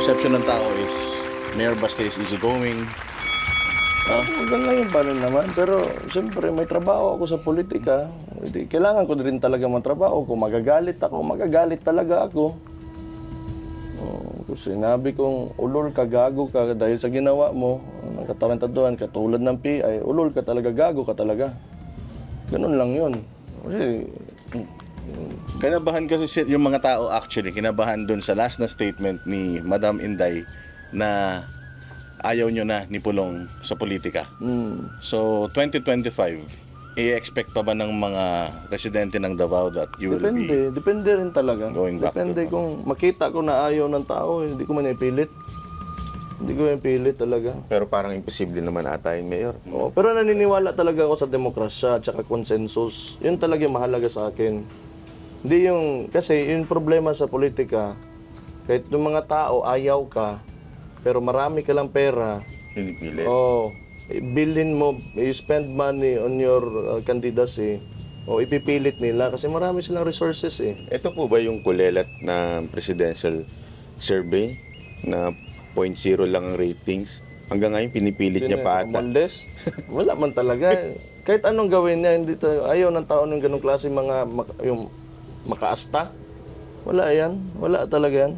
perception ng tao is Mayor Baste is easygoing. Maganda lang yung panin naman. Pero siyempre may trabaho ako sa politika. Hindi, kailangan ko rin talaga magtrabaho. Kung magagalit ako, magagalit talaga ako. Kung sinabi kong ulol ka, gago ka dahil sa ginawa mo, nagkatarantaduhan, katulad ng PI, ulol ka talaga, gago ka talaga. Ganun lang yun. Kasi, Kinabahan kasi yung mga tao actually, kinabahan dun sa last na statement ni Madam Inday na ayaw nyo na ni Pulong sa politika. So, 2025, i-expect pa ba ng mga residente ng Davao that you will be Depende rin talaga. going back Depende to... kung makita ko na ayaw ng tao, hindi ko man ipilit. Hindi ko ipilit talaga. Pero parang imposible naman ata yun, Mayor. Oo, pero naniniwala talaga ako sa demokrasya at saka consensus. Yun talaga yung mahalaga sa akin. Hindi yung, kasi yung problema sa politika, kahit yung mga tao ayaw ka, pero marami ka lang pera, Pinipilit. bilhin mo, you spend money on your candidacy, o ipipilit nila kasi marami silang resources eh. Ito po ba yung kulelat na presidential survey na 0.0 lang ang ratings? Hanggang ngayon pinipilit niya pa ata. Mondes? Wala man talaga. Kahit anong gawin niya, hindi ayaw ng tao ng ganong klase yung makaasta. Wala yan. Wala talaga yan.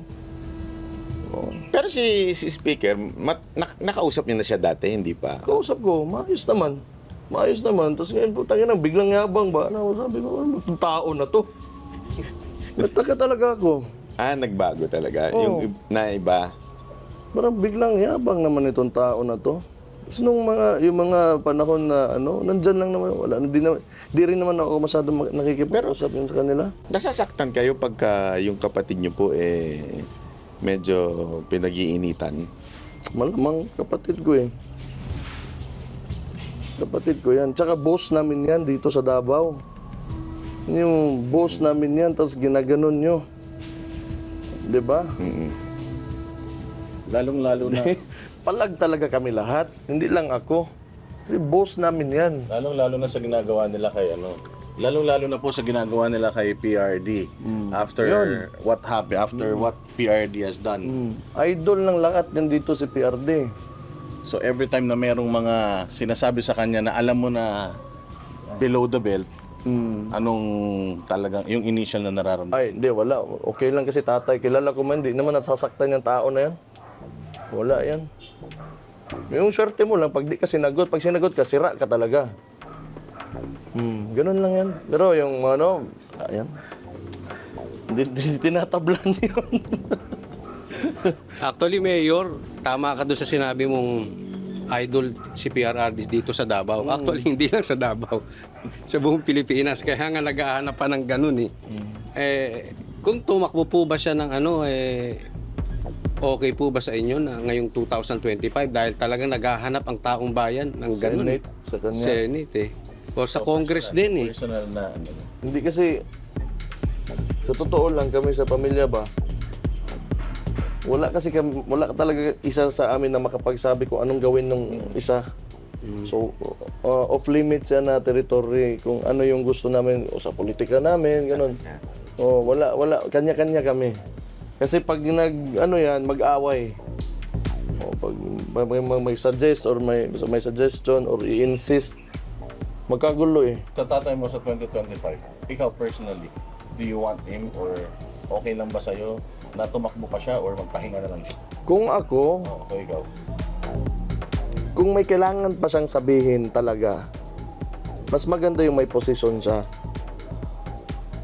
Pero si Speaker, nakausap niya na siya dati, hindi pa? Kausap ko, maayos naman. Maayos naman. Tapos ngayon, putangin na, biglang yabang ba? Sabi ko, ano itong tao na to? Nagtaka talaga ako. Nagbago talaga. Oo. Yung naiba. Parang biglang yabang naman itong tao na to. Tapos yung mga panahon na nandyan lang naman, wala. Di rin naman ako masyadong nakikipag-usap yun sa kanila. Nasasaktan kayo pagka yung kapatid niyo po medyo pinag-iinitan? Malamang kapatid ko eh. Kapatid ko yan. Tsaka boss namin yan dito sa Davao. Yung boss namin yan, tapos ginaganon nyo. Diba? Lalong-lalo na. Palag talaga kami lahat. Hindi lang ako. Kasi boss namin yan. Lalong-lalo na sa ginagawa nila kay lalong-lalo na po sa ginagawa nila kay PRD. After what happened, after what PRD has done. Idol ng lahat yan dito si PRD. So every time na merong mga sinasabi sa kanya na alam mo na below the belt, anong talagang, yung initial na nararamdaman? Ay, hindi, wala. Okay lang kasi tatay. Kilala ko man, hindi naman nasasaktan yung tao na yan. Wala yan. Yung swerte mo lang, pag di ka sinagot, pag sinagot ka, sira ka talaga. Ganun lang yan. Pero yung ayan. Hindi tinatablan yun. Actually, Mayor, tama ka doon sa sinabi mong idol si PRRD dito sa Davao. Actually, hindi lang sa Davao. Sa buong Pilipinas. Kaya nga naghahanap pa ng ganun eh. Kung tumakbo po ba siya ng okay po ba sa inyo na ngayong 2025 dahil talagang naghahanap ang taong bayan ng ganun? Senate, sa kanya. Senate eh. O sa Congress din eh. Personal na Hindi kasi, sa totoo lang kami sa pamilya ba, wala talaga isa sa amin na makapagsabi kung anong gawin ng isa. So, off limits yan na territory kung ano yung gusto namin o sa politika namin, ganun. Wala, kanya-kanya kami. Kasi pag mag-away. Pag may suggest or may suggestion or i-insist, magkagulo eh. Sa tatay mo sa 2025, ikaw personally, do you want him or okay lang ba sa'yo na tumakbo pa siya or magpahinga na lang siya? Kung ako, Ikaw. kung may kailangan pa siyang sabihin talaga, mas maganda yung may posisyon siya.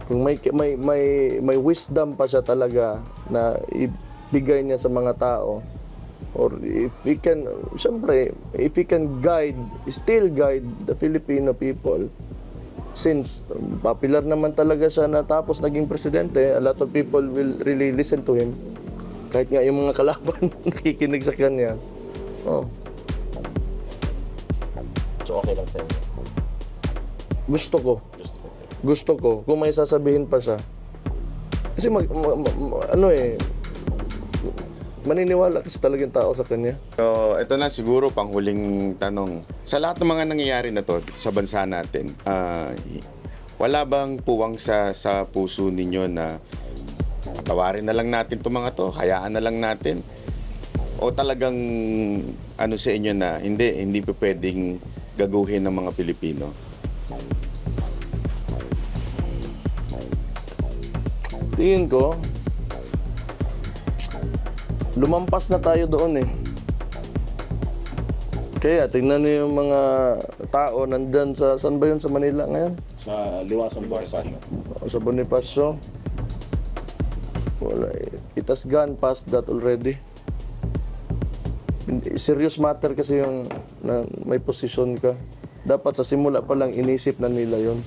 Kung may wisdom pa siya talaga na ibigay niya sa mga tao, or if he can, siyempre, if he can still guide the Filipino people, since popular naman talaga siya na tapos naging presidente, a lot of people will really listen to him. Kahit nga yung mga kalaban nakikinig sa kanya. So okay lang sa'yo? Gusto ko. Kung may sasabihin pa siya. Kasi maniniwala kasi talagang tao sa kanya. So, ito na siguro panghuling tanong. Sa lahat ng mga nangyayari na to sa bansa natin, wala bang puwang sa puso ninyo na tawarin na lang natin itong mga to, hayaan na lang natin? O talagang ano sa inyo na hindi pa pwedeng gaguhin ng mga Pilipino? Tingin ko, lumampas na tayo doon eh. Kaya tingnan niyo yung mga tao nandyan sa, saan ba yun sa Manila ngayon? Sa Liwasang Bonifacio. Sa Bonifacio. Wala, it has gone past that already. Serious matter kasi yung na may position ka. Dapat sa simula pa lang inisip na nila yon.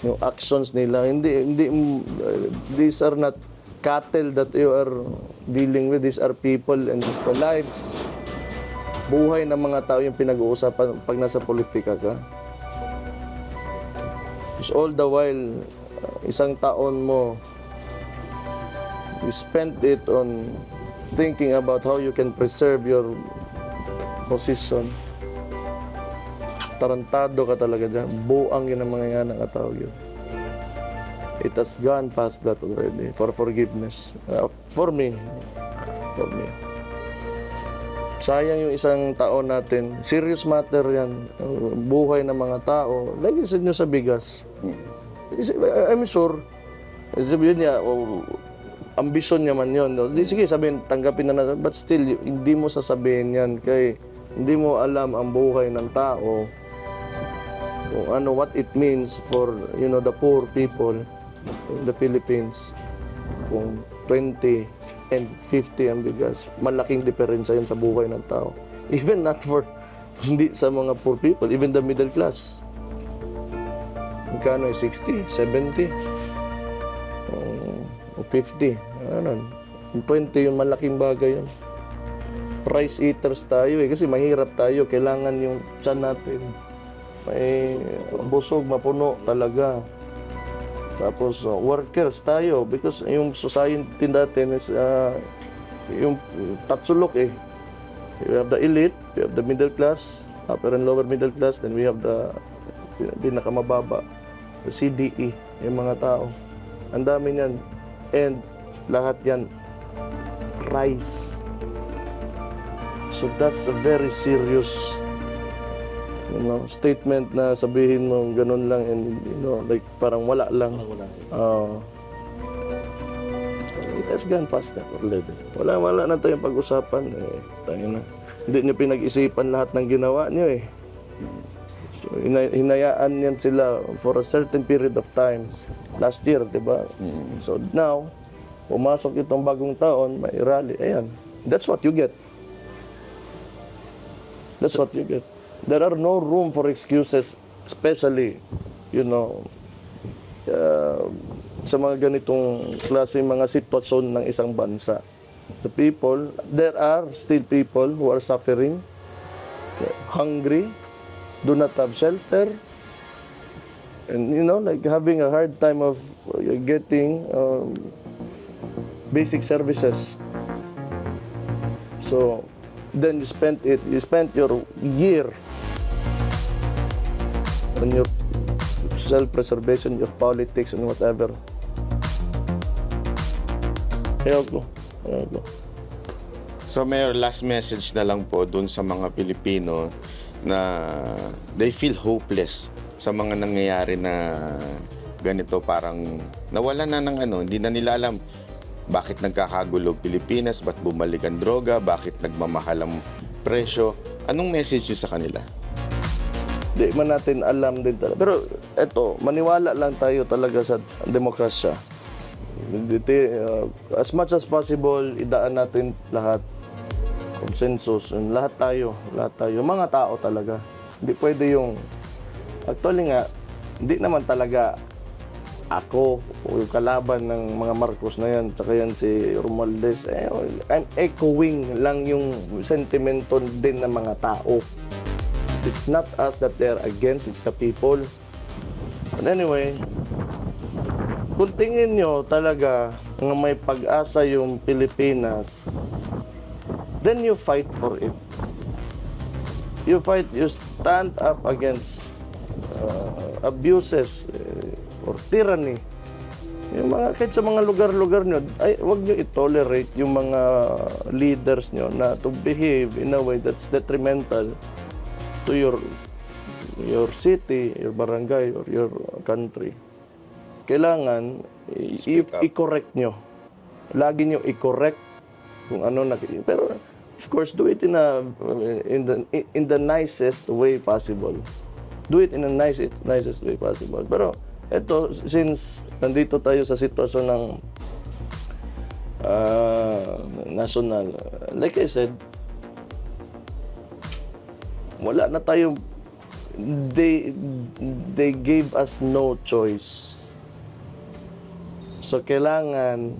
Yung actions nila, hindi these are not cattle that you are dealing with. These are people and the lives. Buhay ng mga tao yung pinag-uusapan pag nasa politika ka. Just all the while, isang taon mo, you spent it on thinking about how you can preserve your position. Tarantado ka talaga dyan. Buang yun ang mga nga nakatawag yun. It has gone past that already for forgiveness. For me. Sayang yung isang taon natin. Serious matter yan. Buhay ng mga tao. Lagi sa inyo sa bigas. I'm sure. Sabihin niya, ambisyon niya man yun. Sige, sabihin, tanggapin na natin. But still, hindi mo sasabihin yan. Kaya hindi mo alam ang buhay ng tao. Kung ano, what it means for, the poor people in the Philippines. Kung 20 and 50 ang bigas, malaking diferensya yun sa buhay ng tao. Even not for, hindi sa mga poor people, even the middle class. Magkano 60, 70, o 50, ano, 20 yung malaking bagay yun. Price eaters tayo kasi mahirap tayo, kailangan yung tiyan natin. May busog, mapuno talaga. Tapos workers tayo because yung society natin is yung tatsulok eh. We have the elite, we have the middle class, upper and lower middle class, then we have the pinakamababa, the CDE, yung mga tao. Ang dami niyan. And lahat yan rice. So that's a very serious statement na sabihin mo ganun lang and like parang wala lang. It has gone past that already. Wala na tayong pag-usapan. Tayo na. Hindi nyo pinag-isipan lahat ng ginawa nyo eh. So, hinayaan yan sila for a certain period of time. Last year, di ba? So now, pumasok itong bagong taon, may rally. Ayan. That's what you get. That's what you get. There are no room for excuses, especially, sa mga ganitong klase mga sitwasyon ng isang bansa. The people, there are still people who are suffering, hungry, do not have shelter, and like having a hard time of getting basic services. So then you spent your year on your self-preservation, your politics and whatever. Ayoko. So Mayor, last message na lang po dun sa mga Pilipino na they feel hopeless sa mga nangyayari na ganito, parang nawala na ng hindi na nila alam bakit nagkakagulo Pilipinas, ba't bumalik ang droga, bakit nagmamahal ang presyo. Anong message nyo sa kanila? Di man natin alam din talaga. Pero eto, maniwala lang tayo talaga sa demokrasya. As much as possible, idaan natin lahat. Consensus, lahat tayo. Mga tao talaga. Hindi pwede yung, actually nga, hindi naman talaga ako o yung kalaban ng mga Marcos na yan, tsaka yan si Romualdez. I'm echoing lang yung sentimento din ng mga tao. It's not us that they're against, it's the people. But anyway, kung tingin nyo talaga na may pag-asa yung Pilipinas, then you fight for it. You stand up against abuses or tyranny Yung mga, kahit sa mga lugar-lugar nyo, ay, wag nyo i-tolerate yung mga leaders nyo na to behave in a way that's detrimental to your city, your barangay, or your country. Kailangan i-correct nyo. Lagi nyo i-correct kung ano na. Pero of course, do it in the nicest way possible. Do it in the nicest way possible. Pero eto, since nandito tayo sa sitwasyon ng national, like I said, wala na tayong, they gave us no choice. So kailangan,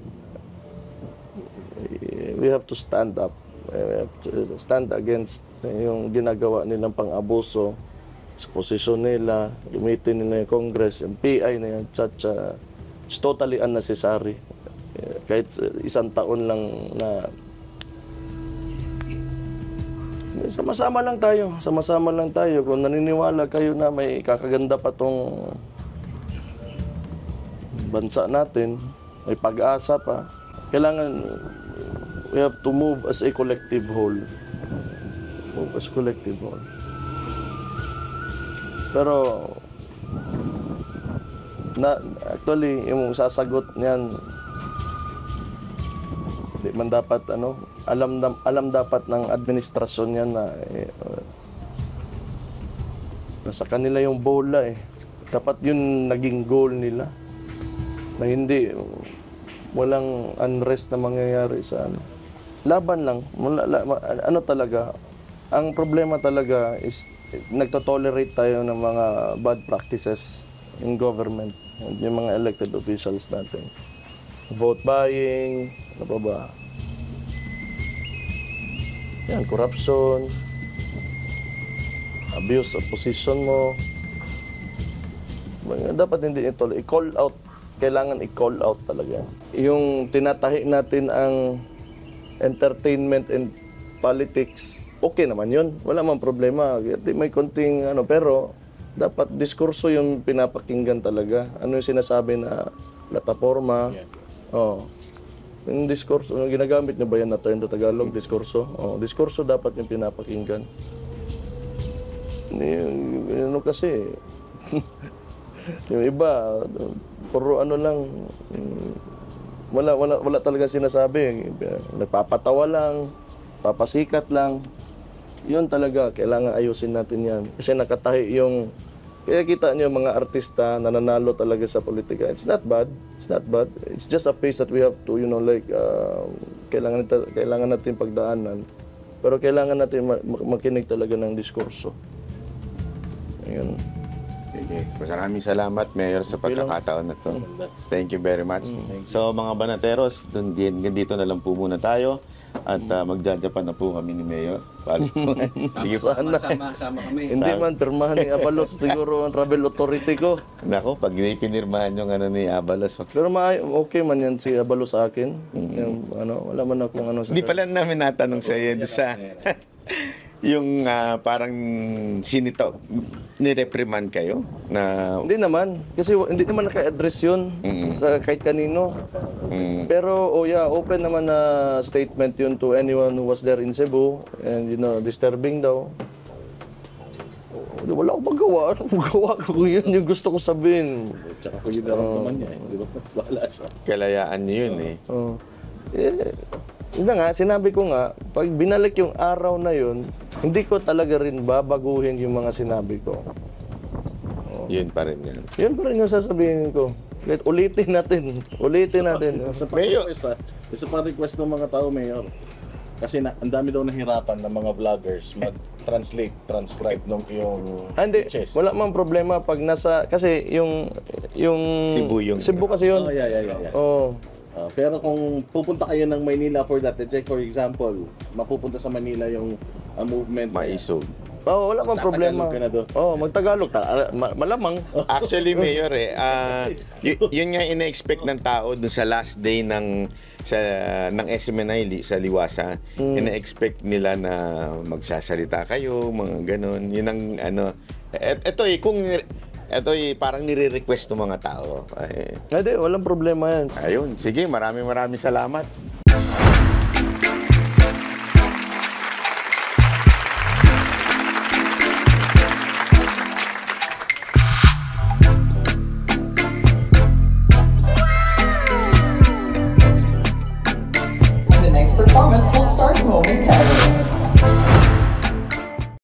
we have to stand up. We have to stand against yung ginagawa nilang pang-abuso sa posisyon nila, gamitin nila yung Congress, yung PI na yan, it's totally unnecessary. Kahit isang taon lang na sama-sama lang tayo. Kung naniniwala kayo na may kakaganda pa tong bansa natin, may pag-asa pa, kailangan we have to move as a collective whole. Pero actually yung sasagot niyan, di man dapat alam dapat ng administrasyon niyan na nasa kanila yung bola dapat yun naging goal nila, na hindi walang unrest na mangyayari sa laban lang. Talaga ang problema talaga is nagtotolerate tayo ng mga bad practices in government, yung mga elected officials natin. Vote buying, ano pa ba? Yan, corruption, abuse of position mo. Dapat hindi ito, i-call out, kailangan i-call out talaga. Yung tinatahi natin ang entertainment and politics, okay naman yun. Wala man problema. May konting pero dapat diskurso yung pinapakinggan talaga. Ano yung sinasabi na plataforma. Yung diskurso, ginagamit nyo ba yan na term to Tagalog? Diskurso? Diskurso dapat yung pinapakinggan. Kasi, yung iba, puro lang, wala talaga sinasabi. Nagpapatawa lang, papasikat lang. Yun talaga, kailangan ayusin natin yan. Kasi nakatahi yung, kaya kita niyo mga artista na nanalo talaga sa politika. It's not bad. It's just a phase that we have to, kailangan natin pagdaanan. Pero kailangan natin makinig talaga ng diskurso. Ayun. Okay. Maraming salamat, Mayor, sa pagkakataon na to. Thank you very much. So, mga banateros, dito na lang po muna tayo. At magjajapan na po kami ni Mayor. Sige po. Sama kami. Hindi man, pirmahan ni Abalos siguro ang travel authority ko. Nako, pag pinirmahan yung ni Abalos. Pero okay man yan si Abalos sa akin. Yung, wala man akong Hindi pala namin natanong sa iyo sa yung parang sinito, nireprimand kayo? Na... Hindi naman. Kasi hindi naman naka-address yun sa kahit kanino. Pero, open naman na statement yun to anyone who was there in Cebu. And, disturbing daw. Wala akong magawa. Magawa ko yun yung gusto ko sabihin. Tsaka ko yun naman niya. Di ba? Wala siya. Kalayaan niyo yun Yun na nga, sinabi ko nga, pag binalik yung araw na yun, hindi ko talaga rin babaguhin yung mga sinabi ko. Yun pa rin yan. Yun pa rin yung sasabihin ko. Kahit ulitin natin. Isa pa request ng mga tao, Mayor. Kasi ang dami daw nahirapan ng mga vloggers transcribe nung yung Hindi, pitches. wala mang problema pag nasa, kasi yung Cebu kasi yun. Yeah. Pero kung pupunta kayo ng Manila for that, let's say for example, mapupunta sa Manila yung movement. Maisog. Wala mang problema. Magtagalog ka na doon. Magtagalog. Malamang. Actually, Mayor, yun nga ina-expect ng tao dun sa last day ng SMNI sa Liwasa. Ina-expect nila na magsasalita kayo, mga ganun. Yun ang ito kung Ito parang nire-request ng mga tao. Hindi, walang problema yan. Ayun, sige, maraming salamat. The next performance will start momentarily.